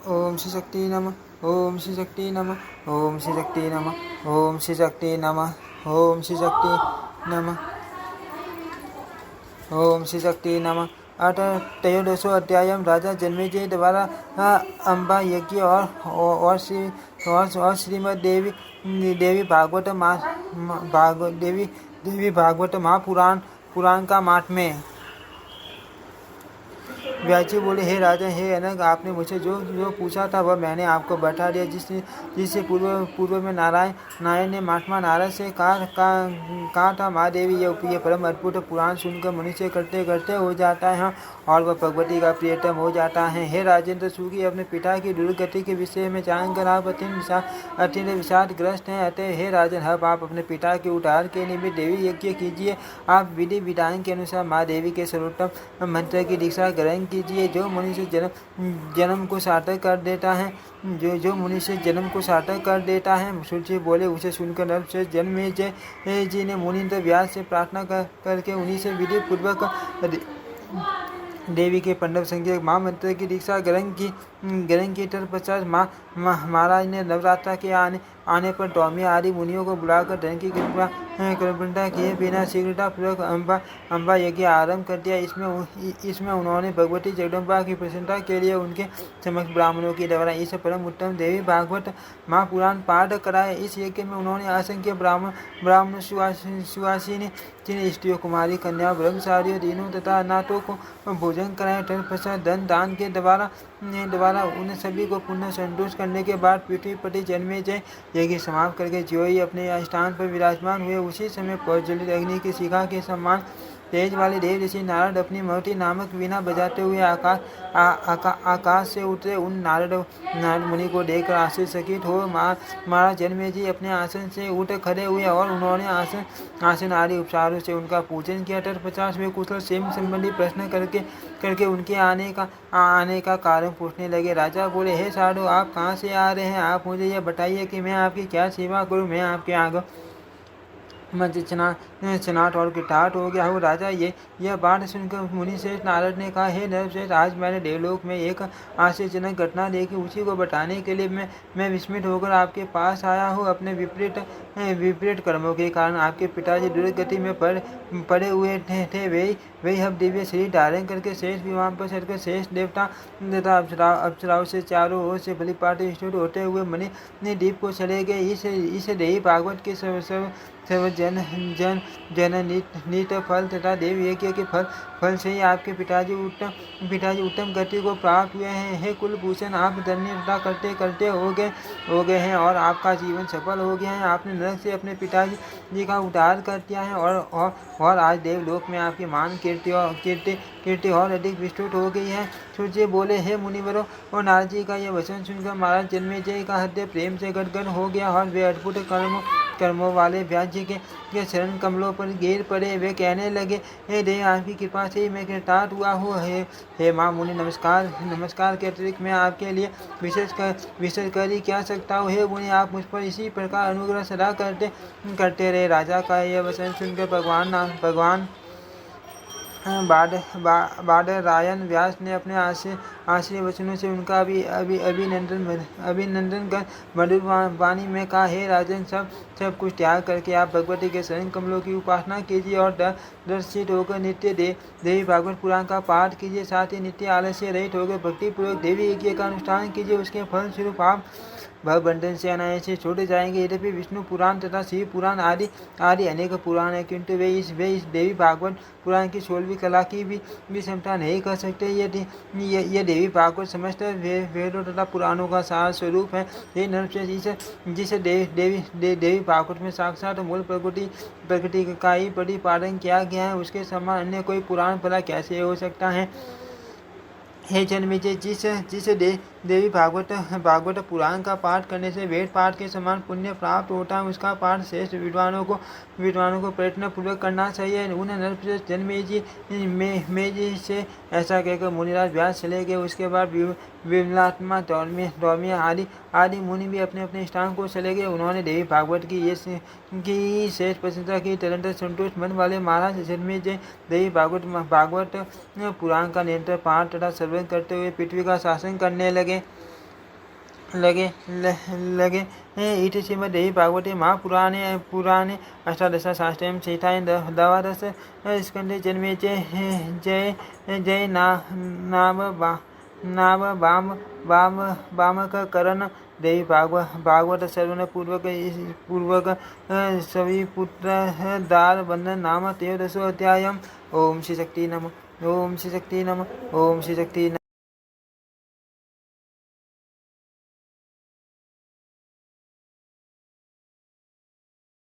ओम श्री शक्ति नमः। ओम श्री शक्ति नमः। ओम श्री शक्ति नमः। ओम श्री शक्ति नमः। ओम श्री शक्ति नमः। ओम श्री शक्ति नमः। अथ त्रयोदशो अध्याय। राजा जन्मेजय द्वारा अम्बा यज्ञ और श्रीमद देवी भागवत महापुराण का महात्म्य। व्यास जी बोले, हे राजा, हे अनग, आपने मुझे जो पूछा था वह मैंने आपको बता दिया। जिससे पूर्व में नारायण ने महात्मा नारद से कहा था, महादेवी ये परम अद्भुत पुराण सुनकर मनुष्य करते करते हो जाता है और वह भगवती का प्रियतम हो जाता है। हे राजेंद्र, सूखी अपने पिता की दुर्गति के विषय में जानकर आप अत्यंत विषादग्रस्त हैं। अतः हे राजन, अब आप अपने पिता के उद्धार के निमित्त देवी यज्ञ कीजिए। आप विधि विधान के अनुसार माँ देवी के सर्वोत्तम मंत्र की दीक्षा ग्रहण कीजिए, जो मनुष्य जन्म को सार्थक कर देता है। जो मनुष्य जन्म को सार्थक कर देता है। सूर्य बोले, उसे सुनकर नरश्रेष्ठ जन्मेजय जी ने मुनीन्द्र व्यास से प्रार्थना करके उन्हीं से विधि पूर्वक देवी के पंडव संख्यक महामंत्र की दीक्षा ग्रहण की तत्पश्चात महाराज ने नवरात्रा के आने पर टॉमी आदि मुनियों को बुलाकर धन की कृपा किए बिना शीघ्रता पूर्वक अम्बा यज्ञ आरंभ कर दिया। इसमें उन्होंने भगवती जगदम्बा की प्रसन्नता के लिए उनके समक्ष ब्राह्मणों के द्वारा इस परम उत्तम देवी भागवत महापुराण पाठ कराए। इस यज्ञ में उन्होंने असंख्य ब्राह्मण सुवासिनी स्त्रियों, कुमारी कन्या, ब्रह्मचारियों, दीनों तथा अनाथों को भोजन कराए। तत्पश्चात धन दान के द्वारा उन सभी को पुण्य संतुष्ट करने के बाद पृथ्वीपति जन्मेजय यज्ञ समाप्त करके जो ही अपने स्थान पर विराजमान हुए, उसी समय प्रज्वलित अग्नि की शिखा के समान तेज वाले देव ऋषि नारद अपनी महती नामक वीणा बजाते हुए आकाश से उतरे। उन नारद मुनि को देखकर आश्चर्यचकित हो महाराज जन्मेजय अपने आसन से उठ खड़े हुए और उन्होंने आसन आदि उपचारों से उनका पूजन किया। तत्पश्चात वे कुशल क्षेम संबंधी प्रश्न करके उनके आने का कारण पूछने लगे। राजा बोले, हे साधु, आप कहाँ से आ रहे हैं? आप मुझे यह बताइए कि मैं आपकी क्या सेवा करूँ। मैं आपके आगे चनाट और गिटाट हो गया हूँ। राजा यह बात सुनकर मुनि श्रेष्ठ नारद ने कहा, हे नरश्रेष्ठ, आज मैंने देवलोक में एक आश्चर्यजनक घटना देखी। उसी को बताने के लिए मैं विस्मित होकर आपके पास आया हूँ। अपने विपरीत कर्मों के कारण आपके पिताजी दुर्गति में पड़े हुए थे। वे अब दिव्य शरीर धारण करके शेष विमान पर चढ़कर शेष देवता तथा अप्सराओं से चारों ओर से बलिपाट स्तुत होते हुए मणि द्वीप को चले गए। इस देवी भागवत के सर्व नित फल तथा देव यज्ञ के फल से ही आपके पिताजी उत्तम गति को प्राप्त हुए हैं। हे कुलभूषण, आप धन्य तथा करते करते हो गए हैं और आपका जीवन सफल हो गया है। आपने नरक से अपने पिताजी जी का उद्धार कर दिया है और आज देवलोक में आपकी मान कीर्ति और अधिक विस्तृत हो गई है। सूर्य बोले, हे मुनिवरों, और नारद जी का यह वचन सुनकर महाराज जन्मेजय का हृदय प्रेम से गदगद हो गया और वे अद्भुत कर्मों वाले व्यास जी के चरण कमलों पर गिर पड़े। वे कहने लगे, हे देव, आपकी कृपा से ही मैं कृतार्थ हुआ हूँ। हे माँ मुनि, नमस्कार के अतिरिक्त मैं आपके लिए विशेष कर ही क्या सकता हूँ। हे मुनि, आप मुझ पर इसी प्रकार अनुग्रह सदा करते रहे। राजा का यह वचन सुनकर भगवान बादरायण व्यास ने अपने आश्चर्य वचनों से उनका अभिनंदन कर मधुर वाणी में कहा, हे राजन, सब कुछ त्याग करके आप भगवती के शरण कमलों की उपासना कीजिए और दर्शित होकर नित्य देवी भागवत पुराण का पाठ कीजिए। साथ ही नित्य आलस्य रहित होकर भक्तिपूर्वक देवी यज्ञ का अनुष्ठान कीजिए। उसके फल स्वरूप आप भवबंधन से अनायास से छूट जाएंगे। यद्यपि विष्णु पुराण तथा शिव पुराण आदि अनेक पुराण है, किंतु वे इस देवी भागवत पुराण की 16वीं कला की भी क्षमता नहीं कर सकते। यह देवी भागवत समस्त वेदों तथा पुराणों का सार स्वरूप है। ये नरश्रेष्ठ, जिसे देवी भागवत में साक्षात मूल प्रकृति का ही प्रतिपादन किया गया है, उसके समान अन्य कोई पुराण भला कैसे हो सकता है। हे जन्मेजय, जिस देवी भागवत पुराण का पाठ करने से वेद पाठ के समान पुण्य प्राप्त होता है, उसका पाठ श्रेष्ठ विद्वानों को प्रयत्न पूर्वक करना चाहिए। उन नरश्रेष्ठ जन्मेजय से ऐसा कहकर मुनिराज व्यास चले गए। उसके बाद विमलात्मा, दौम्य आदि मुनि भी अपने अपने स्थान को चले गए। उन्होंने देवी भागवत की श्रेष्ठ प्रशंसा की। तदंतर संतुष्ट मन वाले महाराज जन्मेजय देवी भागवत पुराण का निरंतर पाठ तथा श्रवण करते हुए पृथ्वी का शासन करने लगे। लगे इति श्रीमद्देवी भागवते महापुराणे अष्टादशशास्त्रे चैताय द्वादश स्कन्धे जन्मे जय नाम वामकरण देवी भागवत श्रवण पूर्वक सभी पुत्र दार बंधन नाम 13 अध्याय। ओम श्री शक्ति नमः। ओम श्री शक्ति नमः। ओम श्री शक्ति